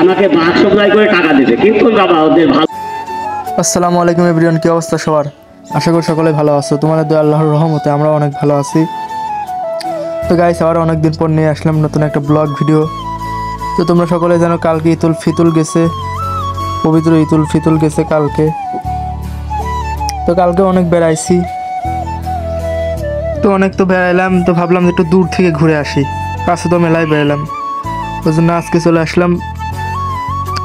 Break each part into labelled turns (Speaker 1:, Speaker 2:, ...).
Speaker 1: আমাকে বাঘ সপ্লাই করে টাকা দিতে, কিন্তু বাবা ওদের ভালো।
Speaker 2: আসসালামু আলাইকুম এভরিওয়ান, কি অবস্থা সবার? আশা করি সকলে ভালো আছো। তোমাদের দয়া আল্লাহর রহমতে আমরা অনেক ভালো আছি। তো গাইস, আবার অনেকদিন পর নিয়ে আসলাম নতুন একটা ব্লগ ভিডিও। তো তোমরা সকলে জানো কালকে ঈদুল ফিতর গেছে, পবিত্র ঈদুল ফিতর গেছে কালকে। তো কালকে অনেক বেড়াইছি, তো অনেক তো বেড়াইলাম, তো ভাবলাম একটু দূর থেকে ঘুরে আসি। কাছে তো মেলায় বেড়ালাম, ওই জন্য আজকে চলে আসলাম।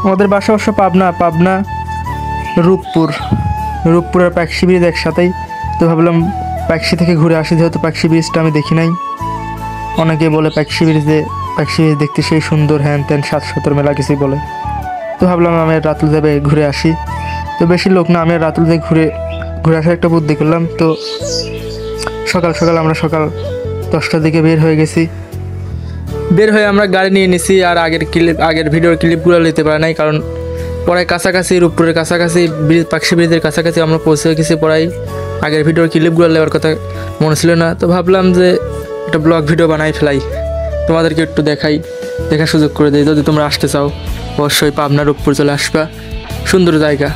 Speaker 2: আমাদের বাসা অবশ্য পাবনা রূপপুরের পাকশি ব্রিজ একসাথেই। তো ভাবলাম পাকশি থেকে ঘুরে আসি, যেহেতু পাকশি ব্রিজটা আমি দেখি নাই। অনেকে বলে পাকশি ব্রিজ দেখতে সেই সুন্দর, হ্যান ত্যান 7 মেলা কিছুই বলে। তো ভাবলাম আমি রাতুল যাবে ঘুরে আসি। তো বেশি লোক না, আমি রাতুল যাই ঘুরে আসার একটা বুদ্ধি করলাম। তো সকাল আমরা সকাল 10টার দিকে বের হয়ে আমরা গাড়ি নিয়ে নিছি। আর আগের ভিডিওর ক্লিপগুলো নিতে পারে নাই, কারণ পড়ায় কাছাকাছি, রূপপুরের কাছাকাছি, পাকশি ব্রিজের কাছাকাছি আমরা পৌঁছে গেছি। পড়ায় আগের ভিডিওর ক্লিপগুলো নেওয়ার কথা মনে ছিল না। তো ভাবলাম যে একটা ব্লগ ভিডিও বানাই ফেলাই, তোমাদেরকে একটু দেখার সুযোগ করে দিই। যদি তোমরা আসতে চাও অবশ্যই পাবনা রূপপুর চলে আসবা, সুন্দর জায়গা।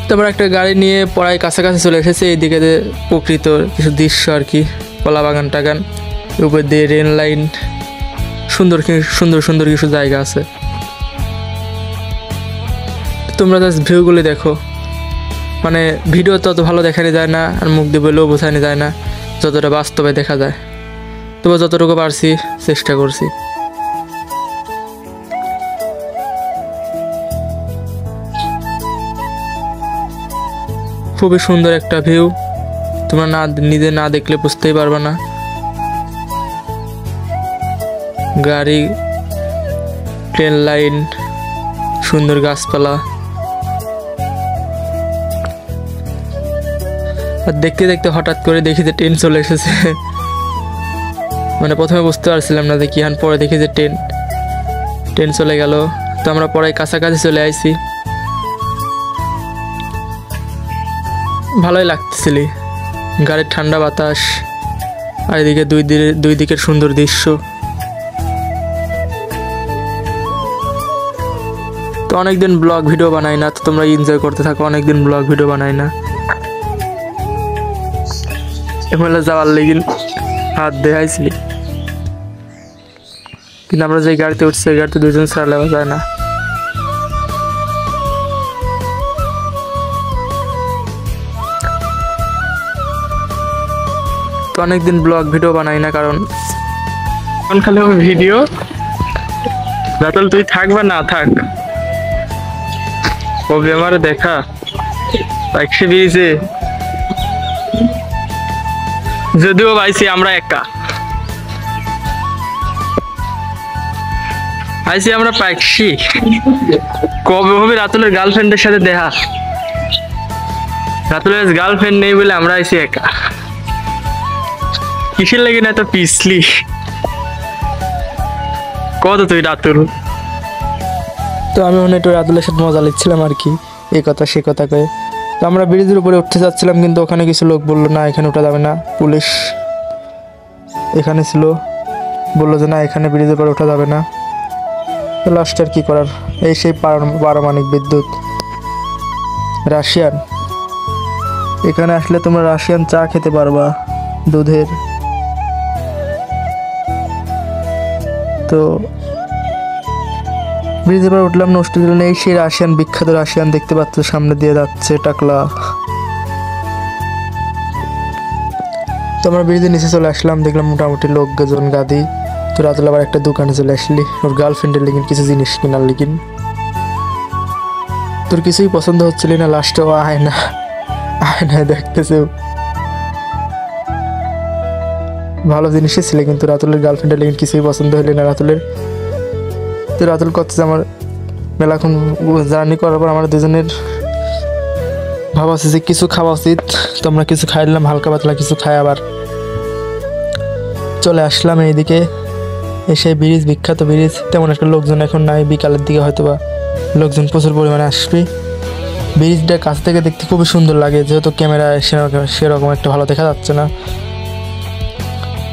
Speaker 2: তারপর একটা গাড়ি নিয়ে পড়ায় কাছাকাছি চলে এসেছে। এইদিকে প্রকৃত কিছু দৃশ্য আর কি, কলা বাগান টাগান, উপর দিয়ে রেল লাইন, সুন্দর কিছু জায়গা আছে। তোমরা জাস্ট ভিউগুলি দেখো, মানে ভিডিও তত ভালো দেখানো যায় না, আর মুখ দিয়ে বলেও বোঝানো যায় না যতটা বাস্তবে দেখা যায়। তবে যতটুকু পারছি চেষ্টা করছি। খুবই সুন্দর একটা ভিউ, তোমরা নিজে না দেখলে বুঝতেই পারবে না। গাড়ি, ট্রেন লাইন, সুন্দর গাছপালা, আর দেখতে দেখতে হঠাৎ করে দেখি যে ট্রেন চলে এসেছে। মানে প্রথমে বুঝতে পারছিলাম না যে কি হান, পরে দেখি যে ট্রেন চলে গেল। তো আমরা পরে কাছাকাছি চলে আইছি, ভালোই লাগতেছিল। গাড়ির ঠান্ডা বাতাস, আর এদিকে দুই দিকের সুন্দর দৃশ্য। তো অনেকদিন ব্লগ ভিডিও বানাই না, তো তোমরা এনজয় করতে থাকো। অনেকদিন ব্লগ ভিডিও বানাই না, এমএলএ যাওয়ার লেগিন হাত দেখাইছিলি, কিন্তু আমরা যে গাড়িতে উঠছি সেই গাড়িতে 2জন ছাড়া লেওয়া যায় না। তো অনেকদিন ব্লগ ভিডিও বানাই না, কারণ খালি ভিডিও। রাতুল তুই থাক বা না থাক, কবে আমার দেখা পাকশি ব্রিজে, যদিও পাইছি আমরা একা আইছি আমরা পাকশি। কবে হবে রাতুলের গার্লফ্রেন্ডের সাথে দেখা? রাতুলের গার্লফ্রেন্ড নেই বলে আমরা আইছি একা। কিসের লাগে না এত পিছলি? কত তুই রাতুল? তো আমি মনে একটু রাতুলের সাথে মজা লিখছিলাম আর কি, এই কথা সে কথা কয়ে। তো আমরা ব্রিজের উপরে উঠতে যাচ্ছিলাম, কিন্তু ওখানে কিছু লোক বললো না এখানে ওঠা যাবে না। পুলিশ এখানে ছিল, বললো যে না এখানে ব্রিজের উপরে ওঠা যাবে না। তো লাস্ট আর কি করার, এই সেই পারমাণবিক বিদ্যুৎ রাশিয়ান। এখানে আসলে তোমরা রাশিয়ান চা খেতে পারবা, দুধের। তো ব্রিজের পর উঠলাম, নষ্ট দিল নেই, সেই রাশিয়ান, বিখ্যাত রাশিয়ান দেখতে পাচ্ছ সামনে দিয়ে যাচ্ছে টাকলা। তো আমরা ব্রিজের নিচে চলে আসলাম, দেখলাম মোটামুটি লোকজন গাদি। তো রাতুল আবার একটা দোকানে চলে আসলি, ওর গার্লফ্রেন্ডের লিগিন কিছু জিনিস কেনার লিগিন। তোর কিছুই পছন্দ হচ্ছিল না, লাস্টেও আয়নায় দেখতেছে ভালো জিনিসই ছিল, কিন্তু রাতুলের গার্লফ্রেন্ডের লিগিন কিছুই পছন্দ হইল না রাতুলের। তো রাতুল করছে আমার মেলাক্ষণ জার্নি করার পর আমার দুজনের ভাবা আছে যে কিছু খাওয়া উচিত। তো আমরা কিছু খাইলাম, হালকা পাতলা কিছু খাই, আবার চলে আসলাম এইদিকে। এসে ব্রিজ, বিখ্যাত ব্রিজ, তেমন একটা লোকজন এখন নাই, বিকালের দিকে হয়তো বা লোকজন প্রচুর পরিমাণে আসবে। ব্রিজটা কাছ থেকে দেখতে খুবই সুন্দর লাগে, যেহেতু ক্যামেরায় সেরকম একটা ভালো দেখা যাচ্ছে না,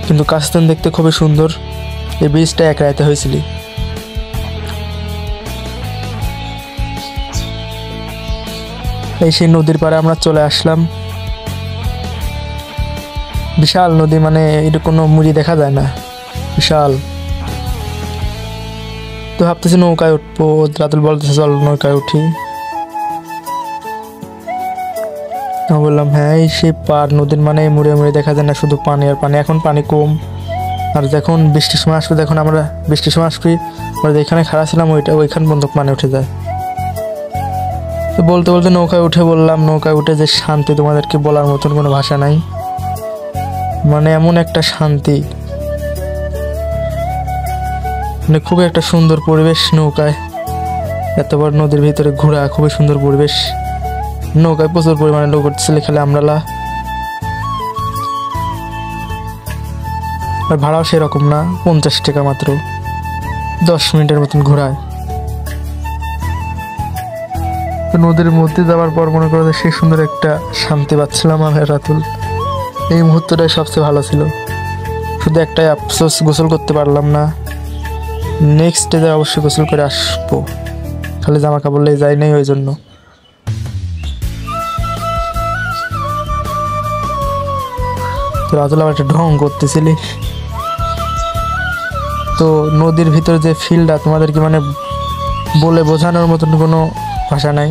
Speaker 2: কিন্তু কাছ থেকে দেখতে খুবই সুন্দর। এই ব্রিজটা এক রাতে হয়েছিল। এই সেই নদীর পাড়ে আমরা চলে আসলাম। বিশাল নদী, মানে এটা কোনো মুড়ি দেখা যায় না, বিশাল। তো ভাবতেছি নৌকায় উঠবো, রাতুল বলতেছে চল নৌকায় উঠি। আমি বললাম হ্যাঁ, এই সেই পার নদীর মানে মুড়ে মুড়ে দেখা যায় না, শুধু পানি আর পানি। এখন পানি কম, আর যখন বৃষ্টির সময় আসবে, যখন আমরা বৃষ্টির সময় আসবি, আমরা যেখানে খাড়া ছিলাম ওইখান পর্যন্ত পানি উঠে যায়। তো বলতে বলতে নৌকায় উঠে বললাম, নৌকায় উঠে যে শান্তি তোমাদেরকে বলার মতন কোনো ভাষা নাই, মানে এমন একটা শান্তি, মানে খুবই একটা সুন্দর পরিবেশ। নৌকায় এত বড় নদীর ভিতরে ঘোরা, খুবই সুন্দর পরিবেশ। নৌকায় প্রচুর পরিমাণে লোক উঠছিল, খেলে আমরালা। আর ভাড়াও সেরকম না, 50 টাকা মাত্র, 10 মিনিটের মতন ঘোরায়। তো নদীর মধ্যে যাওয়ার পর মনে করো সেই সুন্দর একটা শান্তি পাচ্ছিলাম আমি রাতুল। এই মুহূর্তটাই সবচেয়ে ভালো ছিল। শুধু একটাই আফসোস, গোসল করতে পারলাম না। নেক্সট ডে অবশ্যই গোসল করে আসবো, খালি জামা কাপড় নিয়ে যাই নাই ওই জন্য। তো রাতুল আবার একটা ঢং করতেছিলি। তো নদীর ভিতরে যে ফিলটা তোমাদেরকে মানে বলে বোঝানোর মতন কোনো ভাষা নাই।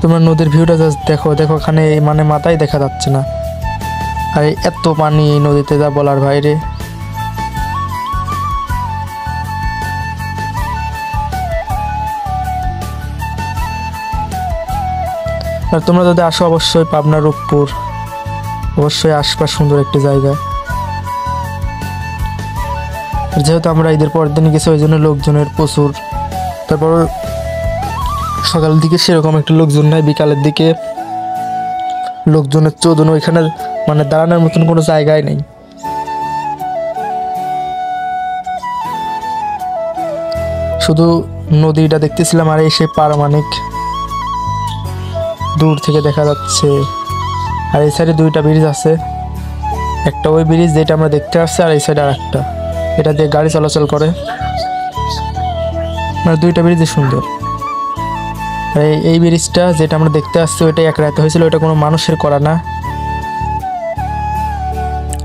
Speaker 2: তোমরা নদীর ভিউটা জাস্ট দেখো, ওখানে মানে মাথায় দেখা যাচ্ছে না। আর এত পানি এই নদীতে, যা বলার বাইরে। আর তোমরা যদি আসো অবশ্যই পাবনা রূপপুর, অবশ্যই আশপাশ সুন্দর একটি জায়গা। যেহেতু আমরা ঈদের পরের দিন গেছি, ওই জন্য লোকজনের প্রচুর। তারপর সকালের দিকে সেরকম একটা লোকজন নাই, বিকালের দিকে লোকজনের চোদন, ওইখানে মানে দাঁড়ানোর মতন কোনো জায়গায় নেই। শুধু নদীটা দেখতেছিলাম, আর এসে পারমাণিক দূর থেকে দেখা যাচ্ছে। আর এই সাইডে 2টা ব্রিজ আছে, একটা ওই ব্রিজ যেটা আমরা দেখতে আসছি, আর এই সাইডে আর একটা, এটা দিয়ে গাড়ি চলাচল করে। মানে 2টা ব্রিজই সুন্দর। আর এই ব্রিজটা যেটা আমরা দেখতে আসছি, ওইটাই এক রাতে হয়েছিল, ওইটা কোনো মানুষের করা না,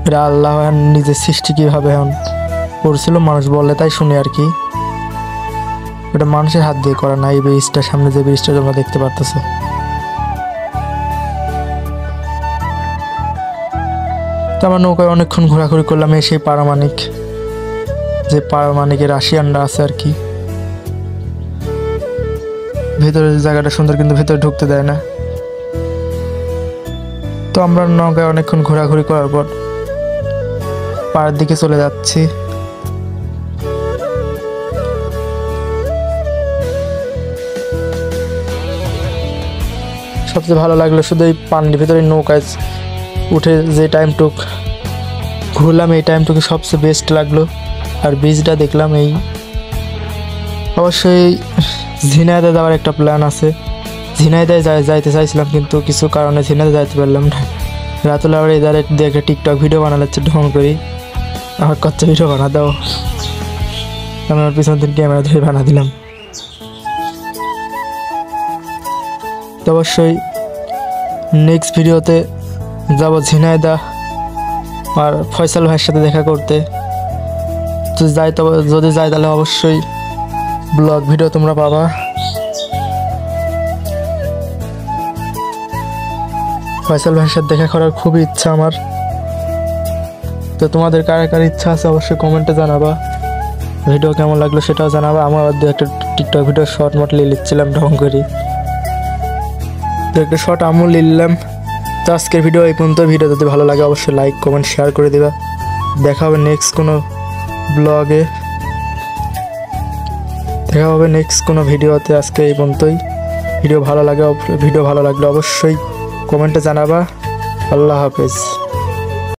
Speaker 2: এটা আল্লাহ নিজের সৃষ্টি কীভাবে এখন করছিল, মানুষ বলে তাই শুনি আর কি। ওটা মানুষের হাত দিয়ে করা না। এই ব্রিজটা, সামনে যে ব্রিজটা তোমরা দেখতে পারতেছো। তো আমার নৌকায় অনেকক্ষণ ঘোরাঘুরি করলাম। এই সেই পারমাণিক, যে পারমাণিকের রাশিয়ানরা আছে আর কি। ভেতরের জায়গাটা সুন্দর, কিন্তু ভেতরে ঢুকতে দেয় না। তো আমরা নৌকায় অনেকক্ষণ ঘোরাঘুরি করার পর পাড়ের দিকে চলে যাচ্ছি। সবচেয়ে ভালো লাগলো শুধু এই পানির ভিতরে নৌকায় উঠে যে টাইমটুক ঘুরলাম, এই টাইমটুকু সবচেয়ে বেস্ট লাগলো। আর ব্রিজটা দেখলাম। এই অবশ্যই ঝিনাইদহ যাওয়ার একটা প্ল্যান আছে। ঝিনাইদহ যাইতে চাইছিলাম, কিন্তু কিছু কারণে ঝিনাইদহ যাইতে পারলাম না। রাতুল আবার এদারে দেখে টিকটক ভিডিও বানাচ্ছে, ঢং করি আমার কচ্চা ভিডিও বানা দাও। আমি আমার পিছন দিন ক্যামেরা ধরে বানা দিলাম। তো অবশ্যই নেক্সট ভিডিওতে যাব ঝিনাইদহ আর ফয়সাল ভাইয়ের সাথে দেখা করতে। যদি যাই তাহলে অবশ্যই ব্লগ ভিডিও তোমরা পাবা। ফয়সাল ভাইয়ের সাথে দেখা করার খুবই ইচ্ছা আমার। তো তোমাদের কার কার ইচ্ছা আছে অবশ্যই কমেন্টে জানাবা। ভিডিও কেমন লাগলো সেটাও জানাবা। আমার একটা টিকটক ভিডিও শর্ট মট লিখছিলাম ঢং করি, তো একটা শর্ট আমও নিলাম। তো আজকের ভিডিও এই পর্যন্ত। ভিডিও যদি ভালো লাগে অবশ্যই লাইক কমেন্ট শেয়ার করে দেবা। দেখা হবে নেক্সট কোনো ব্লগে, দেখা হবে নেক্সট কোনো ভিডিওতে। আজকে এই পর্যন্তই। ভিডিও ভালো লাগলে অবশ্যই কমেন্টে জানাবা। আল্লাহ হাফেজ।